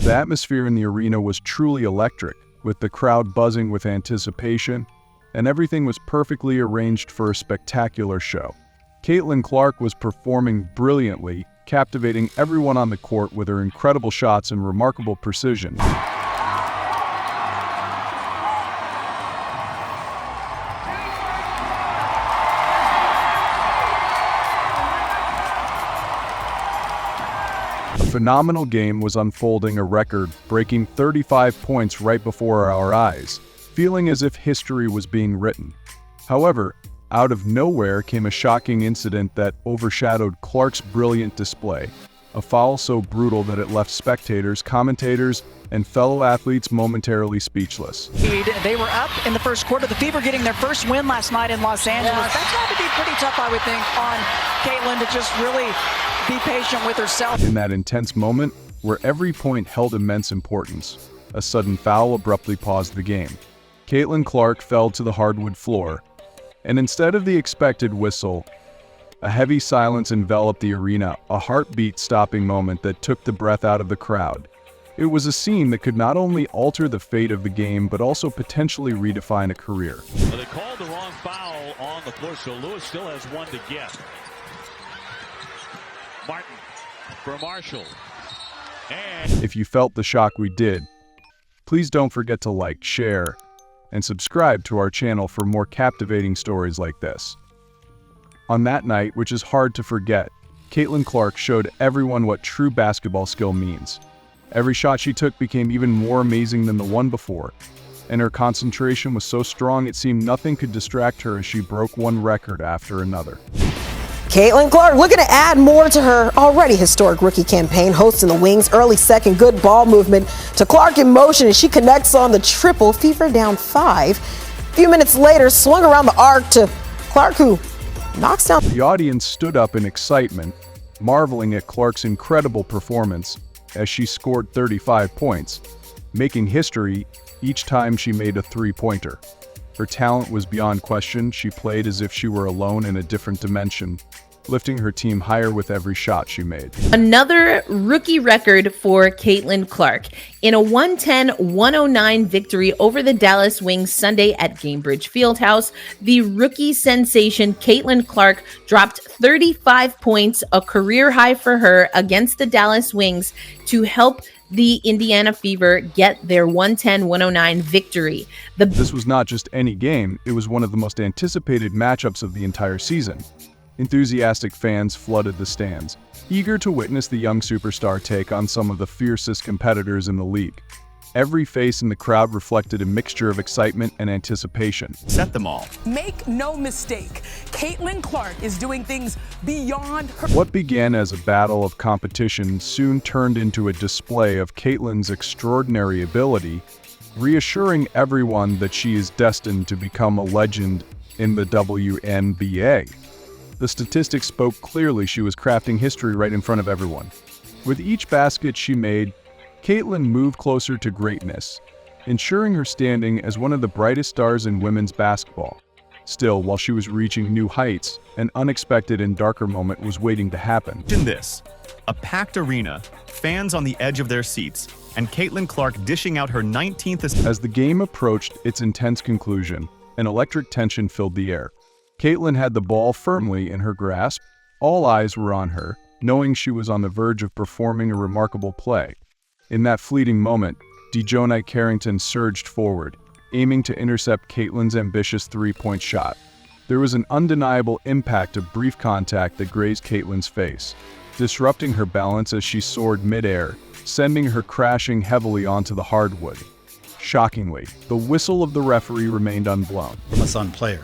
The atmosphere in the arena was truly electric, with the crowd buzzing with anticipation, and everything was perfectly arranged for a spectacular show. Caitlin Clark was performing brilliantly, captivating everyone on the court with her incredible shots and remarkable precision. A phenomenal game was unfolding, a record-breaking 35 points right before our eyes, feeling as if history was being written. However, out of nowhere came a shocking incident that overshadowed Clark's brilliant display, a foul so brutal that it left spectators, commentators, and fellow athletes momentarily speechless. They were up in the first quarter. The Fever getting their first win last night in Los Angeles. That's got to be pretty tough, I would think, on Caitlin to just really be patient with herself. In that intense moment, where every point held immense importance, a sudden foul abruptly paused the game. Caitlin Clark fell to the hardwood floor, and instead of the expected whistle, a heavy silence enveloped the arena, a heartbeat-stopping moment that took the breath out of the crowd. It was a scene that could not only alter the fate of the game, but also potentially redefine a career. Well, they called the wrong foul on the floor, so Lewis still has one to get. Martin for Marshall. And if you felt the shock we did, please don't forget to like, share, and subscribe to our channel for more captivating stories like this. On that night, which is hard to forget, Caitlin Clark showed everyone what true basketball skill means. Every shot she took became even more amazing than the one before, and her concentration was so strong it seemed nothing could distract her as she broke one record after another. Caitlin Clark looking to add more to her already historic rookie campaign, hosting the Wings' early second, good ball movement to Clark in motion as she connects on the triple. Fever down 5. A few minutes later, swung around the arc to Clark, who knocks down. The audience stood up in excitement, marveling at Clark's incredible performance as she scored 35 points, making history each time she made a three-pointer. Her talent was beyond question. She played as if she were alone in a different dimension, lifting her team higher with every shot she made. Another rookie record for Caitlin Clark. In a 110-109 victory over the Dallas Wings Sunday at Gainbridge Fieldhouse, the rookie sensation Caitlin Clark dropped 35 points, a career high for her, against the Dallas Wings to help the Indiana Fever get their 110-109 victory. This was not just any game, it was one of the most anticipated matchups of the entire season. Enthusiastic fans flooded the stands, eager to witness the young superstar take on some of the fiercest competitors in the league. Every face in the crowd reflected a mixture of excitement and anticipation. Set them all. Make no mistake, Caitlin Clark is doing things beyond her. What began as a battle of competition soon turned into a display of Caitlin's extraordinary ability, reassuring everyone that she is destined to become a legend in the WNBA. The statistics spoke clearly. She was crafting history right in front of everyone. With each basket she made, Caitlin moved closer to greatness, ensuring her standing as one of the brightest stars in women's basketball. Still, while she was reaching new heights, an unexpected and darker moment was waiting to happen. In this, a packed arena, fans on the edge of their seats, and Caitlin Clark dishing out her 19th. As the game approached its intense conclusion, an electric tension filled the air. Caitlin had the ball firmly in her grasp. All eyes were on her, knowing she was on the verge of performing a remarkable play. In that fleeting moment, DeJohnny Carrington surged forward, aiming to intercept Caitlin's ambitious three-point shot. There was an undeniable impact of brief contact that grazed Caitlin's face, disrupting her balance as she soared midair, sending her crashing heavily onto the hardwood. Shockingly, the whistle of the referee remained unblown. From a Sun player.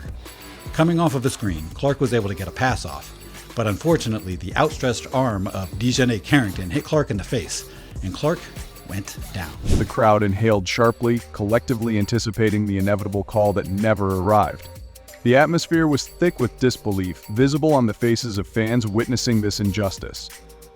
Coming off of the screen, Clark was able to get a pass off, but unfortunately the outstretched arm of DeJohnny Carrington hit Clark in the face, and Clark went down. The crowd inhaled sharply, collectively anticipating the inevitable call that never arrived. The atmosphere was thick with disbelief, visible on the faces of fans witnessing this injustice.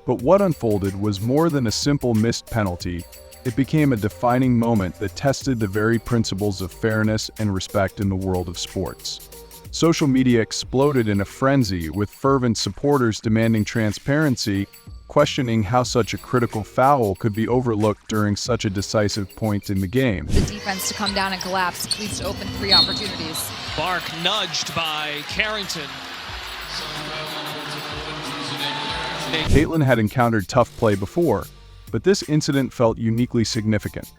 But what unfolded was more than a simple missed penalty. It became a defining moment that tested the very principles of fairness and respect in the world of sports. Social media exploded in a frenzy, with fervent supporters demanding transparency questioning how such a critical foul could be overlooked during such a decisive point in the game. The defense to come down and collapse leaves to open 3 opportunities. Bark nudged by Carrington. Caitlin had encountered tough play before, but this incident felt uniquely significant.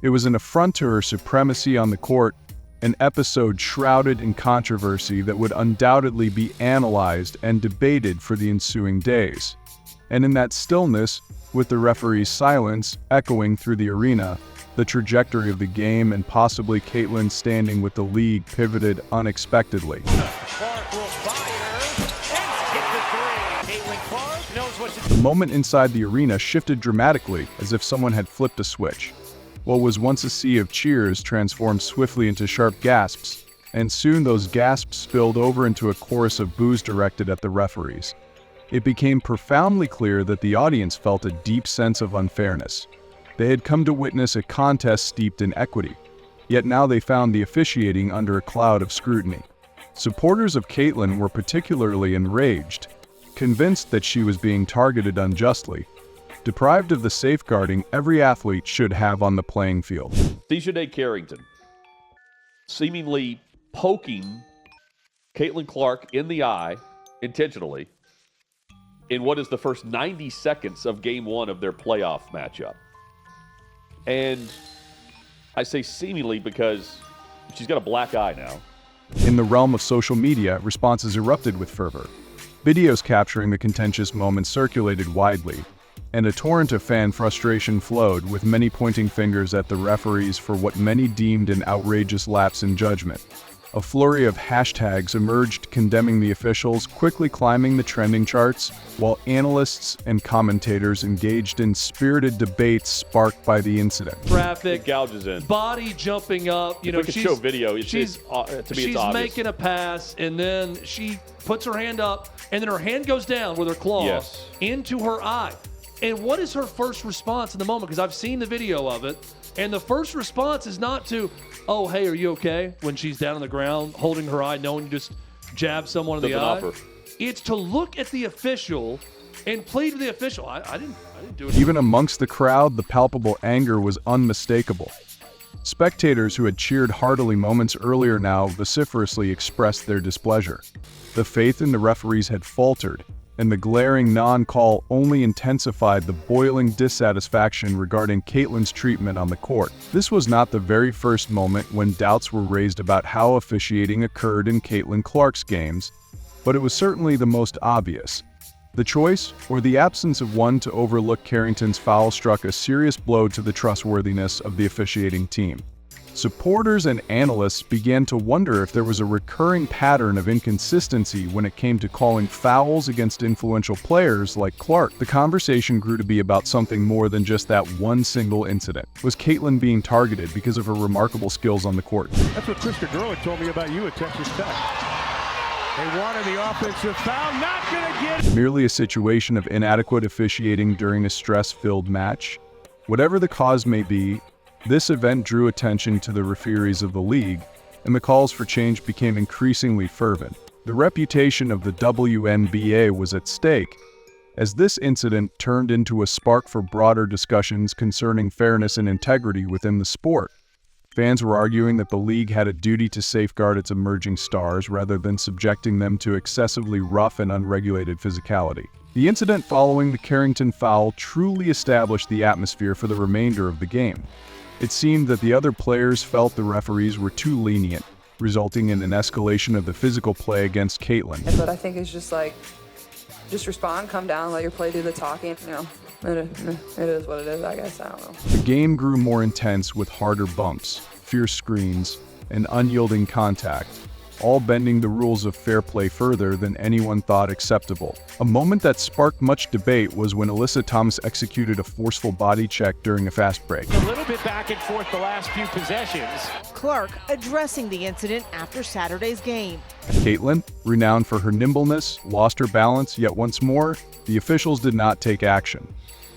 It was an affront to her supremacy on the court, an episode shrouded in controversy that would undoubtedly be analyzed and debated for the ensuing days. And in that stillness, with the referee's silence echoing through the arena, the trajectory of the game and possibly Caitlin standing with the league pivoted unexpectedly. Clark will fire and hit the 3. Caitlin Clark knows what to do. The moment inside the arena shifted dramatically, as if someone had flipped a switch. What was once a sea of cheers transformed swiftly into sharp gasps, and soon those gasps spilled over into a chorus of boos directed at the referees. It became profoundly clear that the audience felt a deep sense of unfairness. They had come to witness a contest steeped in equity, yet now they found the officiating under a cloud of scrutiny. Supporters of Caitlin were particularly enraged, convinced that she was being targeted unjustly, deprived of the safeguarding every athlete should have on the playing field. DeJounte Carrington seemingly poking Caitlin Clark in the eye intentionally in what is the first 90 seconds of Game 1 of their playoff matchup. And I say seemingly because she's got a black eye now. In the realm of social media, responses erupted with fervor. Videos capturing the contentious moment circulated widely, and a torrent of fan frustration flowed, with many pointing fingers at the referees for what many deemed an outrageous lapse in judgment. A flurry of hashtags emerged condemning the officials, quickly climbing the trending charts, while analysts and commentators engaged in spirited debates sparked by the incident. Traffic gouges in. Body jumping up. You know, we could show video. She's making a pass, and then she puts her hand up, and then her hand goes down with her claw into her eye. And what is her first response in the moment? Because I've seen the video of it, and the first response is not to, oh, hey, are you okay? When she's down on the ground, holding her eye, knowing you just jabbed someone in the eye. Offer. It's to look at the official and plead with the official. I didn't do it. Even amongst the crowd, the palpable anger was unmistakable. Spectators who had cheered heartily moments earlier now vociferously expressed their displeasure. The faith in the referees had faltered, and the glaring non-call only intensified the boiling dissatisfaction regarding Caitlin's treatment on the court. This was not the very first moment when doubts were raised about how officiating occurred in Caitlin Clark's games, but it was certainly the most obvious. The choice, or the absence of one, to overlook Carrington's foul struck a serious blow to the trustworthiness of the officiating team. Supporters and analysts began to wonder if there was a recurring pattern of inconsistency when it came to calling fouls against influential players like Clark. The conversation grew to be about something more than just that one single incident. Was Caitlin being targeted because of her remarkable skills on the court? That's what Krista Gerlich told me about you at Texas Tech. They wanted the offensive foul, not going to get it. Merely a situation of inadequate officiating during a stress-filled match? Whatever the cause may be, this event drew attention to the referees of the league, and the calls for change became increasingly fervent. The reputation of the WNBA was at stake, as this incident turned into a spark for broader discussions concerning fairness and integrity within the sport. Fans were arguing that the league had a duty to safeguard its emerging stars rather than subjecting them to excessively rough and unregulated physicality. The incident following the Carrington foul truly established the atmosphere for the remainder of the game. It seemed that the other players felt the referees were too lenient, resulting in an escalation of the physical play against Caitlin. But I think it's just like, just respond, come down, let your play do the talking, you know. It is what it is, I guess, I don't know. The game grew more intense with harder bumps, fierce screens, and unyielding contact, all bending the rules of fair play further than anyone thought acceptable. A moment that sparked much debate was when Alyssa Thomas executed a forceful body check during a fast break. A little bit back and forth the last few possessions. Clark addressing the incident after Saturday's game. Caitlin, renowned for her nimbleness, lost her balance, yet once more, the officials did not take action.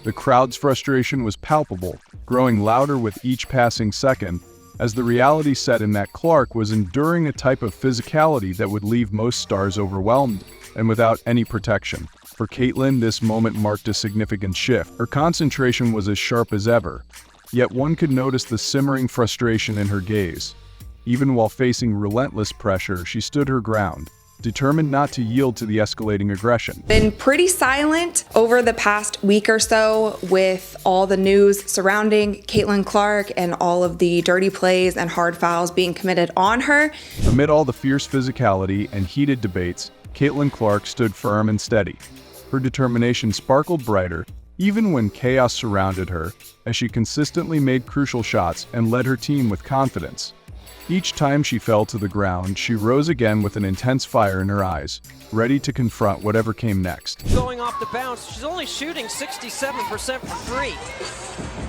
The crowd's frustration was palpable, growing louder with each passing second, as the reality set in that Clark was enduring a type of physicality that would leave most stars overwhelmed and without any protection. For Caitlin, this moment marked a significant shift. Her concentration was as sharp as ever, yet one could notice the simmering frustration in her gaze. Even while facing relentless pressure, she stood her ground, determined not to yield to the escalating aggression. Been pretty silent over the past week or so with all the news surrounding Caitlin Clark and all of the dirty plays and hard fouls being committed on her. Amid all the fierce physicality and heated debates, Caitlin Clark stood firm and steady. Her determination sparkled brighter, even when chaos surrounded her, as she consistently made crucial shots and led her team with confidence. Each time she fell to the ground, she rose again with an intense fire in her eyes, ready to confront whatever came next. Going off the bounce, she's only shooting 67% from three.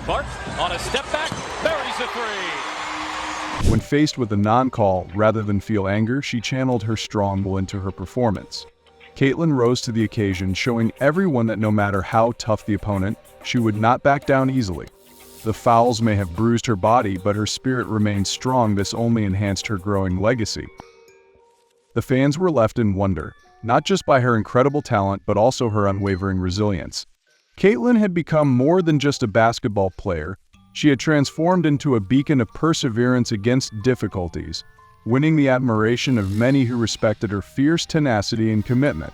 Clark on a step back, buries the three. When faced with a non-call, rather than feel anger, she channeled her strong will into her performance. Caitlin rose to the occasion, showing everyone that no matter how tough the opponent, she would not back down easily. The fouls may have bruised her body, but her spirit remained strong. This only enhanced her growing legacy. The fans were left in wonder, not just by her incredible talent, but also her unwavering resilience. Caitlin had become more than just a basketball player. She had transformed into a beacon of perseverance against difficulties, winning the admiration of many who respected her fierce tenacity and commitment.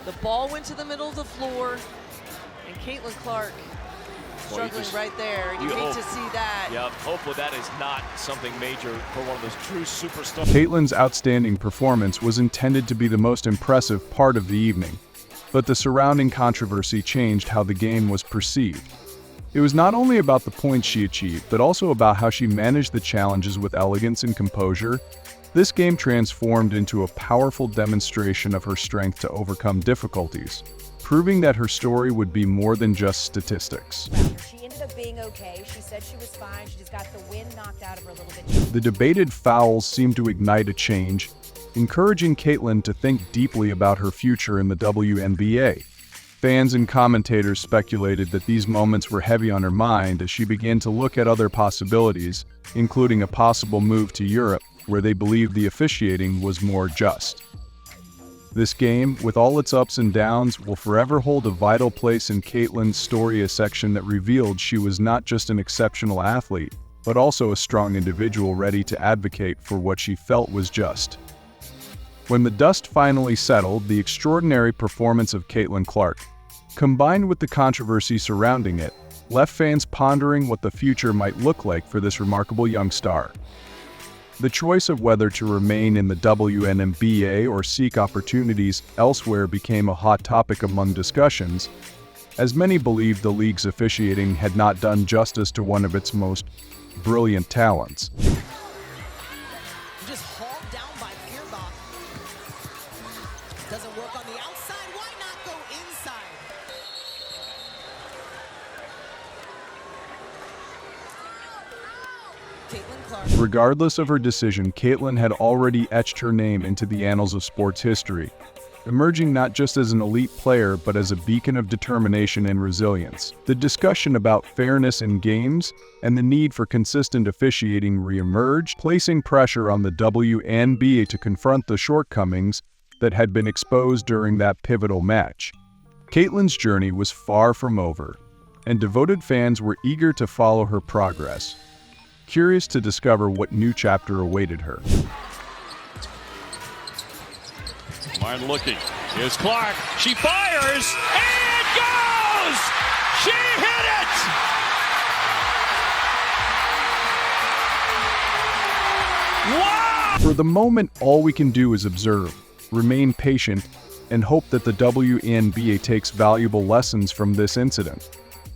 The ball went to the middle of the floor, and Caitlin Clark struggling right there. You hate to see that. Yep, hopefully that is not something major for one of those true superstars. Caitlin's outstanding performance was intended to be the most impressive part of the evening, but the surrounding controversy changed how the game was perceived. It was not only about the points she achieved, but also about how she managed the challenges with elegance and composure. This game transformed into a powerful demonstration of her strength to overcome difficulties, proving that her story would be more than just statistics. She ended up being okay. She said she was fine. She just got the wind knocked out of her a little bit. The debated fouls seemed to ignite a change, encouraging Caitlin to think deeply about her future in the WNBA. Fans and commentators speculated that these moments were heavy on her mind as she began to look at other possibilities, including a possible move to Europe, where they believed the officiating was more just. This game, with all its ups and downs, will forever hold a vital place in Caitlin's story, a section that revealed she was not just an exceptional athlete, but also a strong individual ready to advocate for what she felt was just. When the dust finally settled, the extraordinary performance of Caitlin Clark, combined with the controversy surrounding it, left fans pondering what the future might look like for this remarkable young star. The choice of whether to remain in the WNBA or seek opportunities elsewhere became a hot topic among discussions, as many believed the league's officiating had not done justice to one of its most brilliant talents. Just hauled down by Fearbach. Doesn't work on the outside. Why not go inside? Caitlin Clark. Regardless of her decision, Caitlin had already etched her name into the annals of sports history, emerging not just as an elite player but as a beacon of determination and resilience. The discussion about fairness in games and the need for consistent officiating re-emerged, placing pressure on the WNBA to confront the shortcomings that had been exposed during that pivotal match. Caitlin's journey was far from over, and devoted fans were eager to follow her progress, curious to discover what new chapter awaited her. Martin looking. Here's Clark. She fires, and it goes! She hit it! Wow! For the moment, all we can do is observe, remain patient, and hope that the WNBA takes valuable lessons from this incident.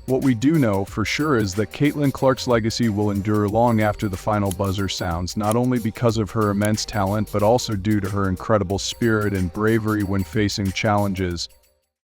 What we do know for sure is that Caitlin Clark's legacy will endure long after the final buzzer sounds, not only because of her immense talent, but also due to her incredible spirit and bravery when facing challenges